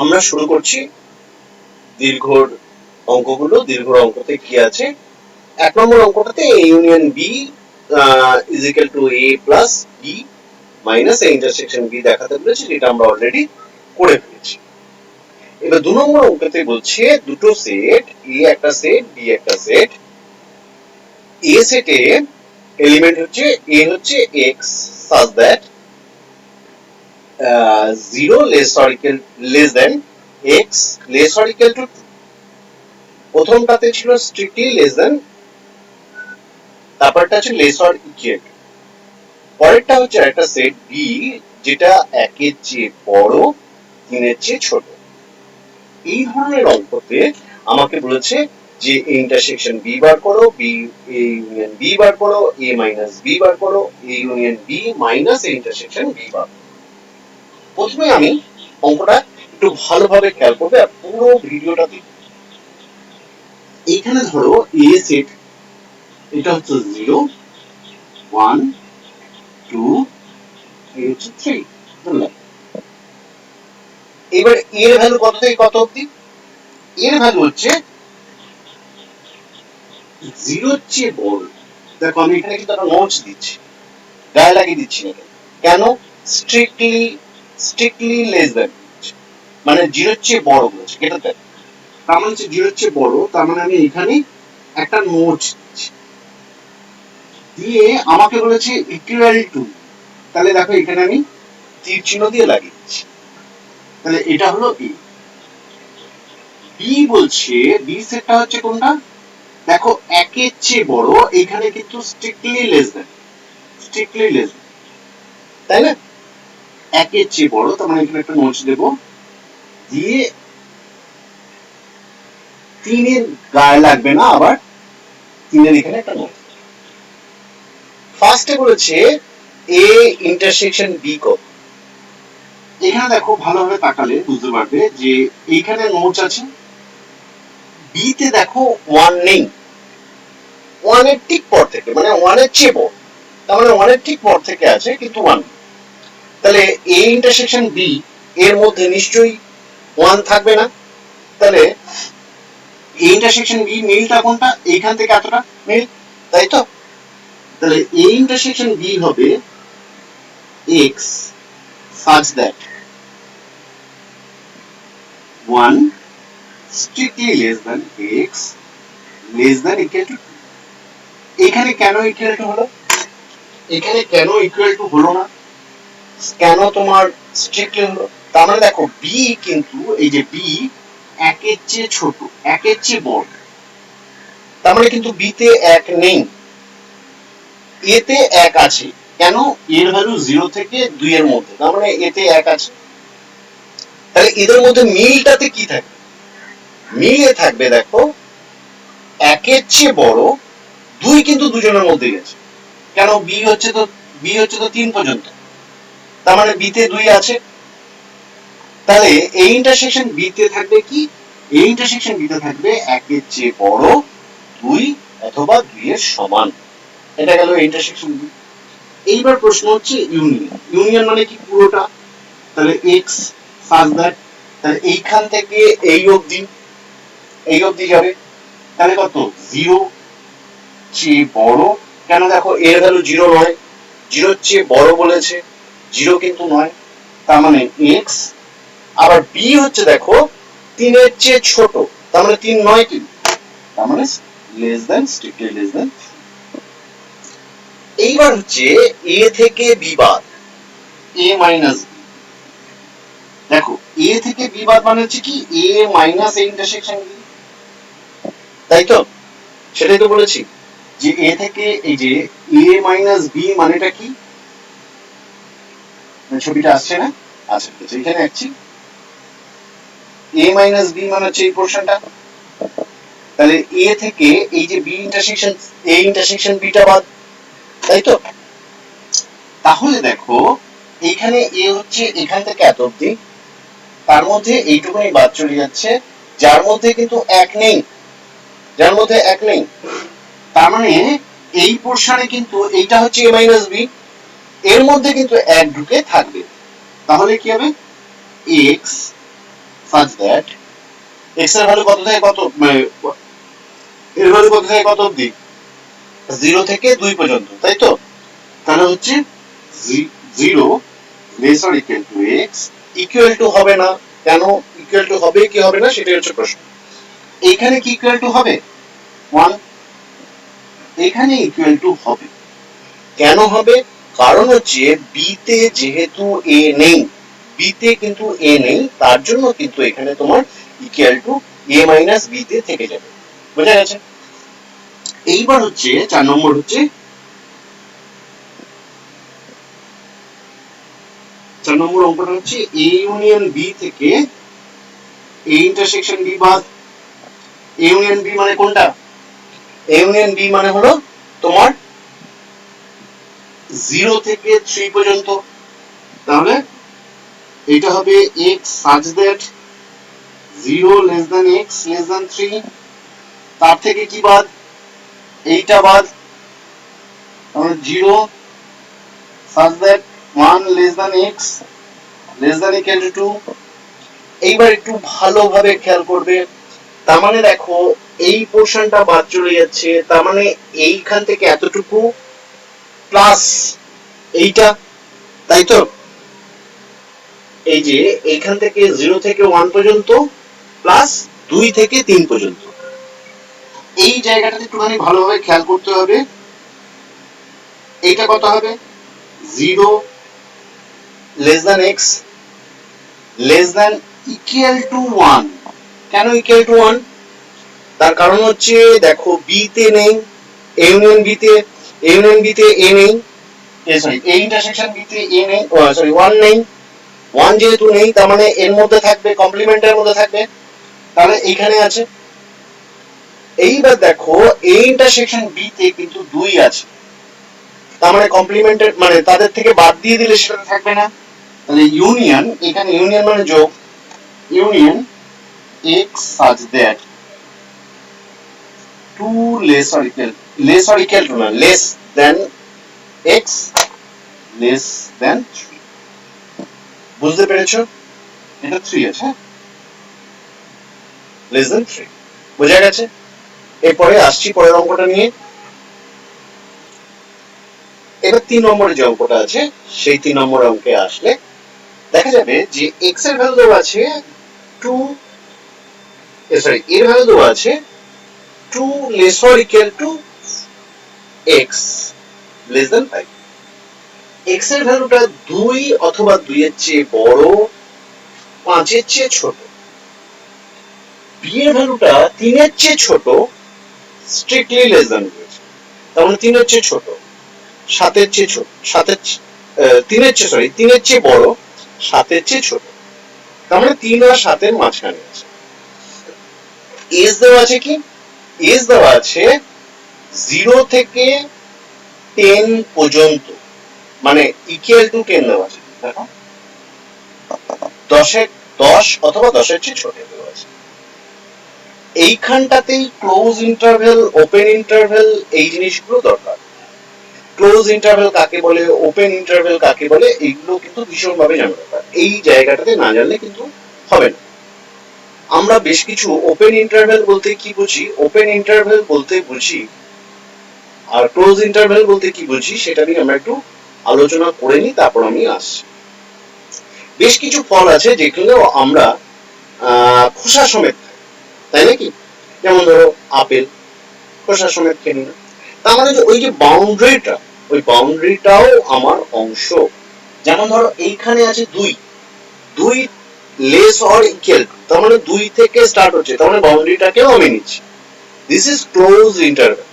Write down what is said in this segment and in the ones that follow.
আমরা শুরু করছি দীর্ঘর অঙ্কগুলো। দীর্ঘর অঙ্কতে কি আছে? 1 নম্বর অঙ্কটাতে A union B is equal to A plus B minus A intersection B দেখাতে বলেছে, যেটা আমরা অলরেডি করে ফেলেছি। এবার 2 নম্বর অঙ্কতে বলছে দুটো সেট, A একটা সেট, B একটা সেট। A সেটে এলিমেন্ট হচ্ছে A হচ্ছে X such that 0 less than X less or equal to 2। প্রথমটাতে ছিল strictly less than, তারপরটা হচ্ছে less or equal to। পরেরটা হচ্ছে একটা সেট B যেটা 1 এর চেয়ে বড়, 3 এর চেয়ে ছোট। এই ধরনের অঙ্কতে আমাকে বলেছে যে A ইন্টারসেকশন B বার করো, A ইউনিয়ন B বার করো, A মাইনাস B বার করো, A union B minus A intersection B বার। প্রথমে আমি অঙ্কটা একটু ভালোভাবে খেয়াল করবে আর পুরো ভিডিওটা দেখবে। এইখানে ধরো A সেট, এটা হচ্ছে 0 1 2 এই হচ্ছে 3। বুঝলে? এবার এর ভ্যালু কত থেকে কত অবধি? এর ভ্যালু হচ্ছে 0 এর চেয়ে বড়। দেখো আমি এখানে কিন্তু একটা নোটস দিচ্ছি, গায়ে লাগিয়ে দিচ্ছি না। কেন? স্ট্রিক্টলি লেস দ্যান, মানে 0 এর চেয়ে বড় বলেছে। এটাতে তার মানে হচ্ছে 0 এর চেয়ে বড়, তার মানে আমি এখানে একটা নোটস দিচ্ছি, দিয়ে আমাকে বলেছে ইকুয়াল টু। তাহলে দেখো এখানে আমি তীর চিহ্ন দিয়ে লাগিয়ে দিচ্ছি। তাহলে এটা হলো A। B বলছে B সেটটা হচ্ছে কোনটা? দেখো 1 এর চেয়ে বড়, এখানে কিন্তু স্ট্রিক্টলি লেস দ্যান, তাই না? 1 এর চেয়ে বড়, তার মানে এখানে একটা নোটস দেব, দিয়ে 3 এর গায়ে লাগবে না, আবার 3 এর এখানে একটা নোটস। ফার্স্টে বলেছে A ইন্টারসেকশন B কত। এখানে দেখো ভালোভাবে তাকালে বুঝতে পারবে যে এইখানে নোটস আছে, B তে দেখো 1 নেই, 1 এর ঠিক পর থেকে, মানে 1 এর চেয়ে বড়, তার মানে 1 এর ঠিক পর থেকে আছে কিন্তু 1। তাহলে A ইন্টারসেকশন B এর মধ্যে নিশ্চয়ই 1 থাকবে না। তাহলে A ইন্টারসেকশন B মিলটা কোনটা? এইখান থেকে এতটা মিল, তাই তো? তাহলে A ইন্টারসেকশন B হবে X such that 1 strictly less than X less than equal to 2। এখানে কেন ইকুয়াল টু হলো? এখানে কেন ইকুয়াল টু হলো না? কেন তোমার স্ট্রিক্টলি হলো? তার মানে দেখো B কিন্তু, এই যে B 1 এর চেয়ে ছোট, 1 এর চেয়ে বড়, তার মানে কিন্তু B তে 1 নেই, A তে 1 আছে। কেন? এর ভ্যালু 0 থেকে 2 এর মধ্যে, তার মানে A তে 1 আছে। তাহলে এদের মধ্যে মিলটাতে কি থাকবে? মিলে থাকবে দেখো 1 এর চেয়ে বড়, 2 কিন্তু দুজনের মধ্যে গেছে। কেন? B হচ্ছে তো 3 পর্যন্ত, তার মানে B তে 2 আছে। তাহলে এই ইন্টারসেকশন B তে থাকবে কি? এই ইন্টারসেকশন B তে থাকবে 1 এর চেয়ে বড়, 2 অথবা 2 এর সমান। এটা গেল ইন্টারসেকশন B। এইবার প্রশ্ন হচ্ছে ইউনিয়ন। ইউনিয়ন মানে কি? পুরোটা। তাহলে X such that, তাহলে এইখান থেকে এই অবধি যাবে, তাহলে কত? 0 চেয়ে বড়। কেন? দেখো এর ভ্যালু 0 নয়, 0 চেয়ে বড় বলেছে, 0 কিন্তু নয়, তার মানে X। আবার B হচ্ছে দেখো 3 এর চেয়ে ছোট, তার মানে 3 নয় কি, তার মানে less than, strictly less than. এইবার হচ্ছে A থেকে B বাদ, A মাইনাস B। দেখো A থেকে B বাদ মানে হচ্ছে কি? A minus A intersection B, তাই তো? সেটাই তো বলেছি যে A থেকে, এই যে A মাইনাস B মানেটা কি? ছবিটা আসছে না? আচ্ছা, এখানে আসছি। A মাইনাস B মানে হচ্ছে এই পোরশনটা। তাহলে A থেকে এই যে B intersection A intersection B টা বাদ, তাই তো? তাহলে দেখো এইখানে A হচ্ছে এখান থেকে এত অবধি, তার মধ্যে এইটুকুনি বাদ চলে যাচ্ছে, যার মধ্যে কিন্তু 1 নেই, যার মধ্যে 1 নেই। তার মানে এই পোরশনে কিন্তু এইটা হচ্ছে A মাইনাস B, এর মধ্যে কিন্তু 1 ঢুকে থাকবে। তাহলে কি হবে? X such that x এর ভ্যালু কত থেকে কত, এর ভ্যালু কত থেকে কত অবধি, 0 থেকে 2 পর্যন্ত, তাই তো? তাহলে হচ্ছে 0 less or equal to x equal to হবে না, কেন ইকুয়াল টু হবে কি হবে না সেটাই হচ্ছে প্রশ্ন। এখানে কি ইকুয়াল টু হবে 1, এখানে ইকুয়াল টু হবে, কেন হবে, কারণ হচ্ছে বি তে যেহেতু এ নেই, বি তে কিন্তু এ নেই, তার জন্য কিন্তু এখানে তোমার equal to A minus B তে থেকে যাবে, বোঝা গেছে? এইবার হচ্ছে 4 নম্বর হচ্ছে 4 নম্বর অঙ্কটা হচ্ছে এ ইউনিয়ন বি থেকে এ ইন্টারসেকশন বি বাদ। এ ইউনিয়ন বি মানে কোনটা, এ ইউনিয়ন বি মানে হলো তোমার 0 থেকে 3 পর্যন্ত, তাহলে এটা হবে x such that 0 less than x less than 3, তার থেকে কি বাদ, এইটা বাদ, তাহলে 0 such that 1 less than x less than equal to 2। এইবার একটু ভালোভাবে খেয়াল করবে, তার মানে দেখো এই পোরশনটা বাদ চলে যাচ্ছে, তার মানে এইখান থেকে এতটুকু প্লাস এইটা, তাই তো? এই যে এইখান থেকে 0 থেকে 1 পর্যন্ত প্লাস 2 থেকে 3 পর্যন্ত, এই জায়গাটাতে একটুখানি ভালোভাবে খেয়াল করতে হবে। এইটা কত হবে, 0 less than x less than equal to 1, কেন equal to 1, তার কারণ হচ্ছে দেখো বি তে নেই, এ ইউনিয়ন বি তে, এ ইউনিয়ন বি তে এ নেই, সরি এ ইন্টারসেকশন বি তে এ নেই, সরি 1 নেই, 1 যেহেতু নেই তার মানে এর মধ্যে থাকবে, কমপ্লিমেন্টের মধ্যে থাকবে, তাহলে এইখানে আছে। এইবার দেখো এ ইন্টারসেকশন বি তে কিন্তু 2 আছে, তার মানে কমপ্লিমেন্টের মানে তাদের থেকে বাদ দিয়ে দিলে সেটা থাকবে না, তাহলে ইউনিয়ন, এখানে ইউনিয়ন মানে যোগ, union x such that 2 less or equal to না less than x less than 3, বুঝতে পেরেছো? এটা 3 আছে, less than 3, বোঝা গেছে? এরপরে আসছি পরের অঙ্কটা নিয়ে। এবার 3 নম্বরে যে অঙ্কটা আছে সেই 3 নম্বর অঙ্কে আসলে দেখা যাবে যে x এর ভ্যালু দেওয়া আছে 2, সরি এর ভ্যালু দেওয়া আছে 2 less or equal to x less than 5, x এর ভ্যালুটা 2 অথবা 2 এর চেয়ে বড়, 5 এর চেয়ে ছোট, b এর ভ্যালুটা 3 এর চেয়ে ছোট, স্ট্রিক্টলি লেস দ্যান রয়েছে, তার মানে 3 এর চেয়ে ছোট, 7 এর চেয়ে ছোট, 7 এর 3 এর চেয়ে, সরি 3 এর চেয়ে বড়, 7 এর চেয়ে ছোট, তার মানে 3 আর 7 এর মাঝখানে আছে। এজ দেওয়া আছে কি, এজ দেওয়া আছে 0 থেকে 10 পর্যন্ত, মানে ইকুয়াল টু 10 দেওয়া আছে, দেখো 10 অথবা 10 এর চেয়ে ছোট দেওয়া আছে। এইখানটাতেই ক্লোজ ইন্টারভ্যাল, ওপেন ইন্টারভ্যাল এই জিনিসগুলো দরকার। ক্লোজ ইন্টারভ্যাল কাকে বলে, ওপেন ইন্টারভ্যাল কাকে বলে, এইগুলো কিন্তু ভীষণভাবে জানা দরকার, এই জায়গাটাতে না জানলে কিন্তু হবে না। আমরা বেশ কিছু ওপেন ইন্টারভ্যাল বলতে কি বুঝি, ওপেন ইন্টারভ্যাল বলতে বুঝি আর ক্লোজ ইন্টারভ্যাল বলতে কি বুঝি সেটা নিয়ে আমরা একটু আলোচনা করে নিই, তারপর আমি আসছি। বেশ কিছু ফল আছে যেগুলো আমরা খোসা সমেত খাই, তাই নাকি? যেমন ধরো আপেল, খোসা সমেত খেয়ে নিলাম, তার মানে ওই যে বাউন্ডারিটা, ওই বাউন্ডারিটাও আমার অংশ। যেমন ধরো এইখানে আছে 2 লেস অর ইকুয়াল টু, তার মানে 2 থেকে স্টার্ট হচ্ছে, তার মানে বাউন্ডারিটাকেও আমি নিচ্ছি, দিস ইজ ক্লোজ ইন্টারভ্যাল।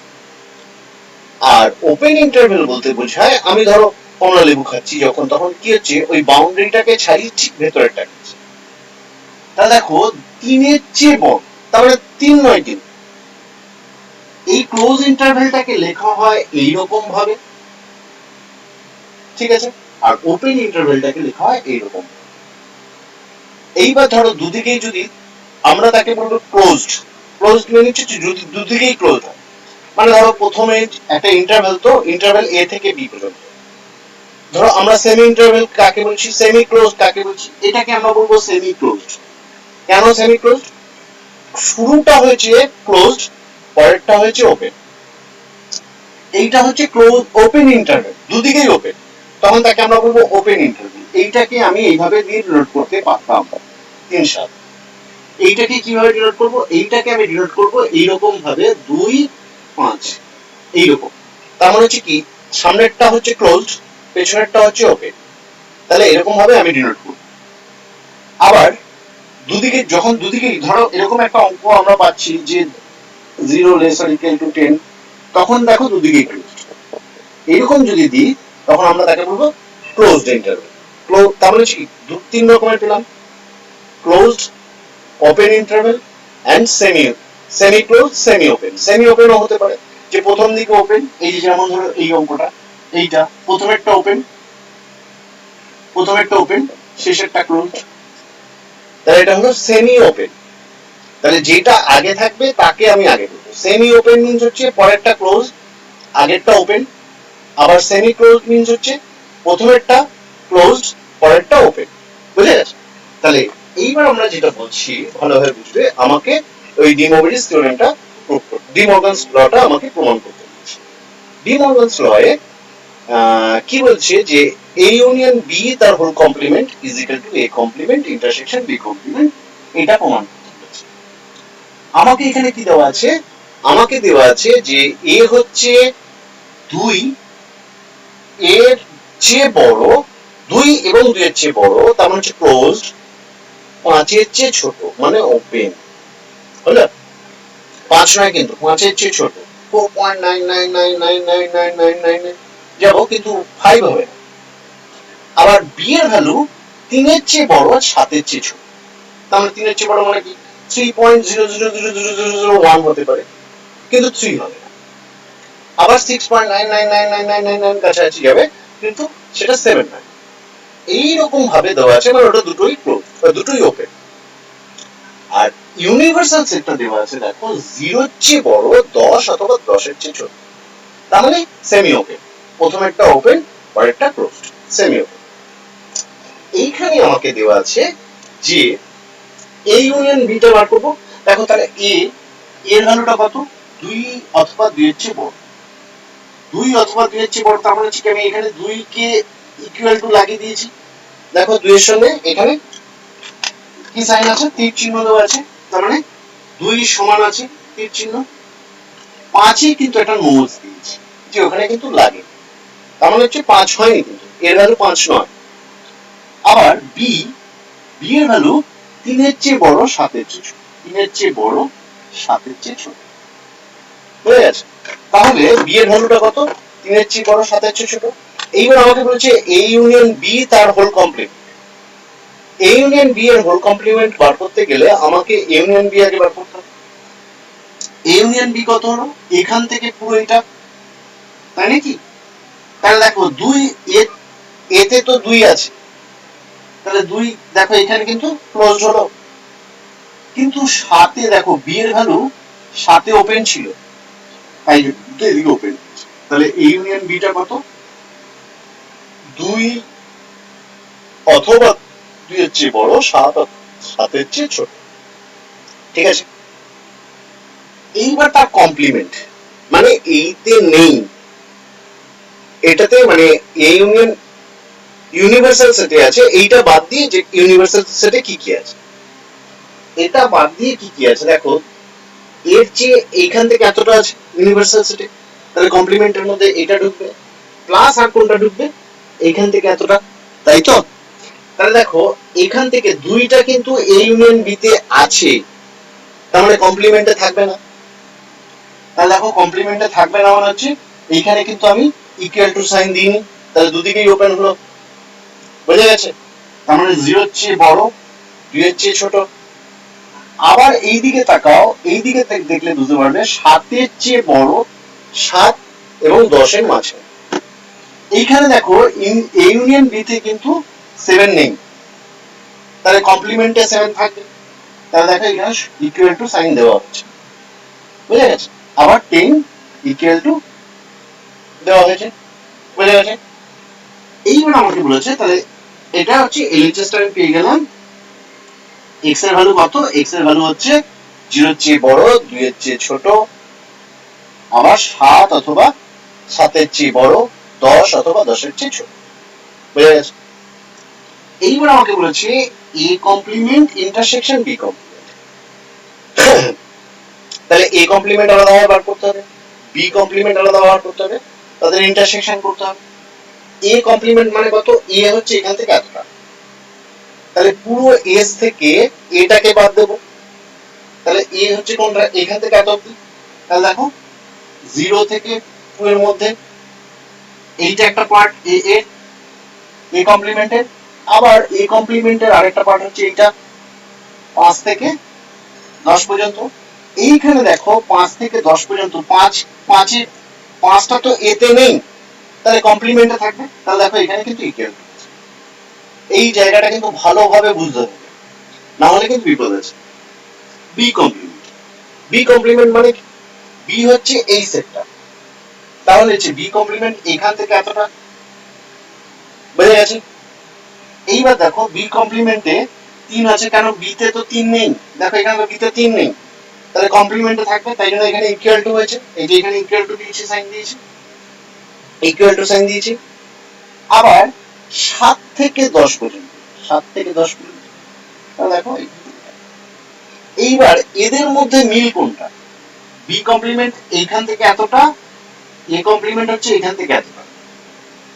আর ওপেন ইন্টারভ্যাল বলতে বোঝায় আমি ধরো কমলা লেবু খাচ্ছি যখন, তখন কি হচ্ছে ওই বাউন্ডারিটাকে ছাড়িয়ে ঠিক ভেতরেরটা খাচ্ছি। তাহলে দেখো 3 এর চেয়ে বড়, তার মানে 3 নয় 3, এই ক্লোজ ইন্টারভ্যালটাকে লেখা হয় এইরকম ভাবে, ঠিক আছে, আর ওপেন ইন্টারভ্যালটাকে লেখা হয় এইরকম। এইবার ধরো দুদিকেই যদি আমরা তাকে বলবো ক্লোজড, ক্লোজড মানে হচ্ছে যদি দুদিকেই ক্লোজ হয়, মানে ধরো প্রথমে একটা ইন্টারভ্যাল, তো ইন্টারভ্যাল এ থেকে বি পর্যন্ত, ধরো আমরা সেমি ইন্টারভ্যাল কাকে বলছি, সেমি ক্লোজ কাকে বলছি, এটাকে আমরা বলবো সেমি ক্লোজড। কেন সেমি ক্লোজড? শুরুটা হয়েছে ক্লোজড, পরেরটা হয়েছে ওপেন। এইটা হচ্ছে ক্লোজ ওপেন ইন্টারভ্যাল, দুদিকেই ওপেন, তখন তাকে আমরা বলবো ওপেন ইন্টারভ্যাল। এইটাকে আমি এইভাবে দিয়ে ডিনোট করতে পারতাম 3-7। এইটাকে কিভাবে ডিনোট করব? এইটাকে আমি ডিনোট করব এইরকম ভাবে 2-5 এইরকম। তার মানে হচ্ছে কি, সামনেরটা হচ্ছে ক্লোজড, পেছনেরটা হচ্ছে ওপেন। তাহলে এরকম ভাবে আমি ডিনোট করব। আবার দুদিকে যখন দুদিকে ধরো এরকম একটা অঙ্ক আমরা পাচ্ছি যে 0 লেসার ইকুয়াল টু 10, তখন দেখো দুদিকে ক্লোজড। এরকম যদি দিই তখন আমরা তাকে বলবো ক্লোজড ইন্টারভ্যাল। তার মানে কি, 3 রকমের পেলাম, closed, open interval and semi close, semi open. Semi ওপেনও হতে পারে যে প্রথম দিকে ওপেন, এই যে যেমন ধরো এই অঙ্কটা, এইটা প্রথমেরটা ওপেন, শেষেরটা ক্লোজ, তাহলে এটা হলো সেমি ওপেন। তাহলে যেটা আগে থাকবে তাকে আমি আগে বলবো। সেমি ওপেন মিন্স হচ্ছে পরেরটা ক্লোজ, আগেরটা ওপেন। আবার সেমি ক্লোজ মিন্স হচ্ছে প্রথমেরটা ক্লোজড, পরেরটা ওপেন। বুঝে গেছে? তাহলে এইবার আমরা যেটা বলছি ভালোভাবে বুঝবে, আমাকে ওই ডি মরগানস থিওরেমটা প্রুভ করতে, ডি মরগানস লটা আমাকে প্রমাণ করতে বলছে। ডি মরগানস লয়ে কি বলছে যে এ ইউনিয়ন বি তার whole complement is equal to A complement intersection B complement, এটা প্রমাণ করতে বলছে। আমাকে এখানে কি দেওয়া আছে? আমাকে দেওয়া আছে যে এ হচ্ছে 2 এর চেয়ে বড়, 2 এবং 2 এর চেয়ে বড়, তার মানে হচ্ছে ক্লোজড, 5 এর চেয়ে ছোট মানে ওপেন। হলো? 5 নয় কিন্তু 5 এর চেয়ে ছোট, 4.999999999 যাবো, কিন্তু 5 হবে না। আবার বি এর ভ্যালু 3 এর চেয়ে বড়, 7 এর চেয়ে ছোট। তার মানে 3 এর চেয়ে বড় মানে কি, 3.000001 হতে পারে, কিন্তু 3 হবে না। আবার 6.9999999 কাছাকাছি যাবে, কিন্তু সেটা 7 নয়। এইরকম ভাবে দেওয়া আছে, মানে ওটা দুটোই ক্লোজ, দুটোই ওপেন। আর ইউনিভার্সাল সেটটা দেওয়া আছে দেখো 0 এর চেয়ে বড়, 10 অথবা 10 এর চেয়ে ছোট, তার মানে সেমি ওপেন। প্রথমেরটা ওপেন, পরেরটা ক্লোজড, সেমি ওপেন। এইখানে আমাকে দেওয়া আছে যে এ ইউনিয়ন বিটা বার করবো। দেখো তাহলে এর ভ্যালুটা কত? 2 অথবা 2 এর চেয়ে বড়, 2 অথবা 2 এর চেয়ে বড়, তার মানে হচ্ছে আমি এখানে 2 কে ইকুয়াল টু লাগিয়ে দিয়েছি। দেখো 2 এর সঙ্গে এখানে কি সাইন আছে? তীর চিহ্ন দেওয়া আছে, তার মানে 2 সমান আছে তীর চিহ্ন। 5 এ কিন্তু একটা নোজ দিয়েছি যে ওখানে কিন্তু লাগে, তার মানে হচ্ছে 5 হয়নি, কিন্তু এর ভ্যালু 5 নয়। আবার বি এর ভ্যালু 3 এর চেয়ে বড়, 7 এর চেয়ে ছোট, 3 এর চেয়ে বড়, 7 এর চেয়ে ছোট। হয়ে গেছে? তাহলে বি এর ভ্যালুটা কত? 3 এর চেয়ে বড়, 7 এর চেয়ে ছোট। এইবার আমাকে বলেছে এ ইউনিয়ন বি তার whole complement. A union B এর হোল কমপ্লিমেন্ট বার করতে গেলে আমাকে এ ইউনিয়ন বি আগে বার করতে হবে। এ ইউনিয়ন বি কত হলো? এখান থেকে পুরো এটা, তাই নাকি? তাহলে দেখো 2 এতে তো 2 আছে, তাহলে 2 দেখো এখানে কিন্তু ক্লোজড হলো। কিন্তু 7 এ দেখো বি এর ভ্যালু 7 এ ওপেন ছিল, তাই দুটো এদিকে ওপেন। তাহলে এ ইউনিয়ন বিটা কত? 2 অথবা 2 এর চেয়ে বড়, 7 এর চেয়ে ছোট। ঠিক আছে? এইবার তার কমপ্লিমেন্ট, মানে এইতে নেই, এটাতে মানে এ ইউনিয়ন ইউনিভার্সাল সেটে আছে, এইটা বাদ দিয়ে যে ইউনিভার্সাল সেটে কি কি আছে, এটা বাদ দিয়ে কি কি আছে দেখো, এর চেয়ে এইখান থেকে এতটা আছে ইউনিভার্সাল সেটে, তাহলে কমপ্লিমেন্টের মধ্যে এটা ঢুকবে, প্লাস আর কোনটা ঢুকবে, এইখান থেকে এতটা, তাই তো? তাহলে দেখো এখান থেকে 2টা কিন্তু এ ইউনিয়ন বি তে আছে, তার মানে কমপ্লিমেন্টে থাকবে না। তাহলে দেখো কমপ্লিমেন্টে থাকবে না মানে হচ্ছে এইখানে কিন্তু আমি ইকুয়াল টু সাইন দিইনি, তাহলে দুদিকেই ওপেন হলো। বুঝে গেছে? তার মানে 0 এর চেয়ে বড়, 2 এর চেয়ে ছোট। আবার এই দিকে তাকাও, এই দিকে দেখলে বুঝতে পারবে 7 এর চেয়ে বড়, 7 এবং 10 এর মাঝে। এইখানে দেখো এ ইউনিয়ন বি তে কিন্তু 7 নেই, তাহলে কমপ্লিমেন্টে 7 থাকবে। তাহলে দেখো এখানে ইকুয়াল টু সাইন দেওয়া হচ্ছে। বুঝে গেছে? আবার 10 ইকুয়াল টু দেওয়া হয়েছে। বুঝে গেছে? এইবার আমাকে বলেছে, তাহলে এটা হচ্ছে এলএইচএসটা আমি পেয়ে গেলাম। x এর ভ্যালু কত? x এর ভ্যালু হচ্ছে 0 এর চেয়ে বড়, 2 এর চেয়ে ছোট, আবার 7 অথবা 7 এর চেয়ে বড়, 10 অথবা 10 এর চেয়ে ছোট। বুঝা গেছে? এইবার আমাকে বলেছে a complement intersection b complement. তাহলে a কমপ্লিমেন্ট আলাদাভাবে বার করতে হবে, b কমপ্লিমেন্ট আলাদাভাবে বার করতে হবে, তাদের ইন্টারসেকশন করতে হবে। a কমপ্লিমেন্ট মানে কত? a হচ্ছে এখান থেকে এতটা, তাহলে পুরো s থেকে এটাকে বাদ দেব, তাহলে a হচ্ছে কোনটা? এখান থেকে এত অবধি। তাহলে দেখো 0 থেকে 2 এর মধ্যে এইটা একটা পার্ট a এর a কমপ্লিমেন্টের, আবার a কমপ্লিমেন্টের আরেকটা পার্ট হচ্ছে এইটা 5 থেকে 10 পর্যন্ত। এইখানে দেখো 5 থেকে 10 পর্যন্ত 5টা তো এতে নেই, তাহলে কমপ্লিমেন্টে থাকবে। তাহলে দেখো এখানে কিন্তু ইকুয়াল, এই জায়গাটা কিন্তু ভালোভাবে বুঝতে হবে, না হলে কিন্তু বিপদ আছে। বি কমপ্লিমেন্ট, বি কমপ্লিমেন্ট মানে বি হচ্ছে এই সেটটা, তাহলে হচ্ছে বি কমপ্লিমেন্ট এখান থেকে এতটা। বুঝে গেছে? এইবার দেখো বি কমপ্লিমেন্টে 3 আছে, কেন? বি তে তো 3 নেই, দেখো এখানে তো বি তে 3 নেই, তাহলে কমপ্লিমেন্টে থাকবে, তাই জন্য এখানে ইকুয়াল টু হয়েছে, এই যে এখানে ইকুয়াল টু দিয়েছি, সাইন দিয়েছি, ইকুয়াল টু সাইন দিয়েছি। আবার 7 থেকে 10 পর্যন্ত, 7 থেকে 10 পর্যন্ত, তাহলে দেখো এইবার এদের মধ্যে মিল কোনটা? বি কমপ্লিমেন্ট এইখান থেকে এতটা, এ কমপ্লিমেন্ট হচ্ছে এখান থেকে এতটা,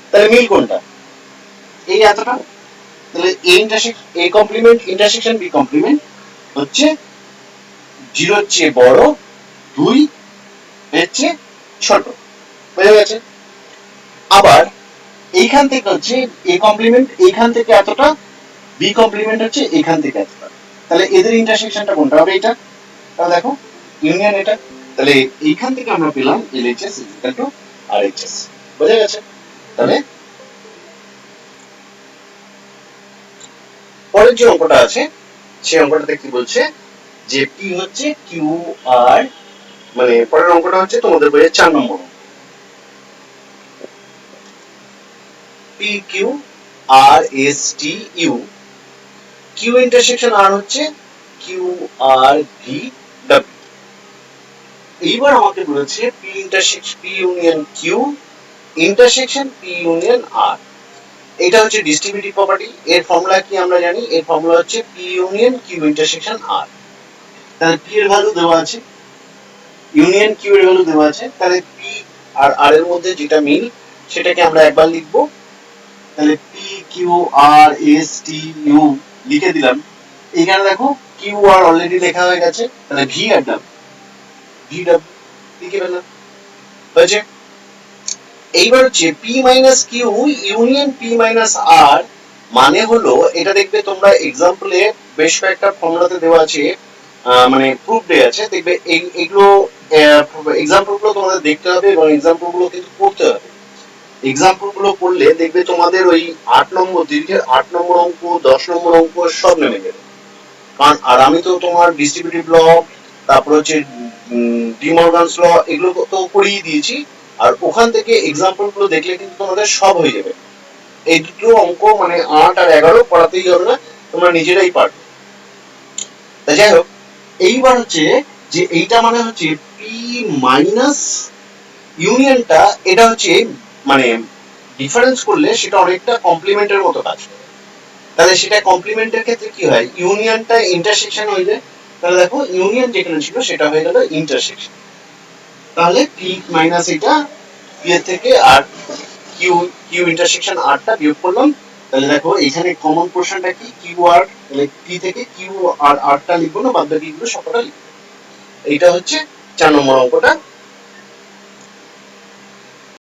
তাহলে মিল কোনটা? এই এতটা। তাহলে A complement intersection B complement হচ্ছে 0 এর চেয়ে বড়, 2 এর চেয়ে ছোট। বুঝা গেছে? আবার এইখান থেকে হচ্ছে এ কমপ্লিমেন্ট এইখান থেকে এতটা, বি কমপ্লিমেন্ট হচ্ছে এখান থেকে এতটা, তাহলে এদের ইন্টারসেকশনটা কোনটা হবে? এটা। তাহলে দেখো ইউনিয়ন এটা, তাহলে এইখান থেকে আমরা পেলাম LHS ইকুয়াল টু RHS। বুঝা গেছে? তাহলে পরের যে অঙ্কটা আছে সেই অঙ্কটাতে কি বলছে যে P হচ্ছে QR, মানে পরের অঙ্কটা হচ্ছে তোমাদের বইয়ের 4 নম্বর অঙ্ক। PQRSTU, Q ইন্টারসেকশন R হচ্ছে QRVW। এইবার আমাকে বলেছে P intersection P union Q intersection P union R। এটা হচ্ছে ডিস্ট্রিবিউটিভ প্রপার্টি, এর ফর্মুলা কি আমরা জানি? এর ফর্মুলা হচ্ছে P union Q intersection R। তাহলে P এর ভ্যালু দেওয়া আছে, ইউনিয়ন Q এর ভ্যালু দেওয়া আছে, তাহলে P আর R এর মধ্যে যেটা মিল সেটাকে আমরা একবার লিখবো। তাহলে PQRSTU লিখে দিলাম। এখানে দেখো QR অলরেডি লেখা হয়ে গেছে, তাহলে V আর VW লিখে ফেললাম, হয়েছে? এইবার হচ্ছে P minus Q union P minus R, মানে হলো এটা দেখবে তোমরা এক্সাম্পলে বেশ কয়েকটা ফর্মুলাতে দেওয়া আছে, মানে প্রুফ দেওয়া আছে, দেখবে এইগুলো এক্সাম্পল গুলো তোমাদের দেখতে হবে এবং এক্সাম্পল গুলো কিন্তু পড়তে হবে। এক্সাম্পল গুলো পড়লে দেখবে তোমাদের ওই 8 নম্বর দীর্ঘের 8 নম্বর অঙ্ক, 10 নম্বর অঙ্ক সব নেমে যাবে। কারণ আর আমি তো তোমার ডিস্ট্রিবিউটিভ ল, তারপর হচ্ছে ডি মর্গানস ল, এগুলো তো পড়িয়ে দিয়েছি, আর ওখান থেকে এক্সাম্পল গুলো দেখলে কিন্তু তোমাদের সব হয়ে যাবে। এই দুটো অঙ্ক মানে 8 আর 11 পড়াতেই হবে না, তোমরা নিজেরাই পারবে। তা যাই হোক, এইবার হচ্ছে যে এইটা মানে হচ্ছে পি মাইনাস ইউনিয়নটা, এটা হচ্ছে মানে ডিফারেন্স করলে সেটা অনেকটা কমপ্লিমেন্টের মতো কাজ করে। তাহলে সেটা কমপ্লিমেন্টের ক্ষেত্রে কি হয়? ইউনিয়নটা ইন্টারসেকশন হয়ে যায়, তাহলে দেখো ইউনিয়ন যেখানে ছিল সেটা হয়ে গেল ইন্টারসেকশন। তাহলে পি মাইনাস এটা পি এর থেকে আর কিউ ইন্টারসেকশন আরটা বিয়োগ করলাম, তাহলে দেখো এখানে কমন পোরশনটা কি? কিউ আর, তাহলে পি থেকে কিউ আর আরটা লিখবো না, বাদ বাকি গুলো সবটা লিখবো। এইটা হচ্ছে 4 নম্বর অঙ্কটা।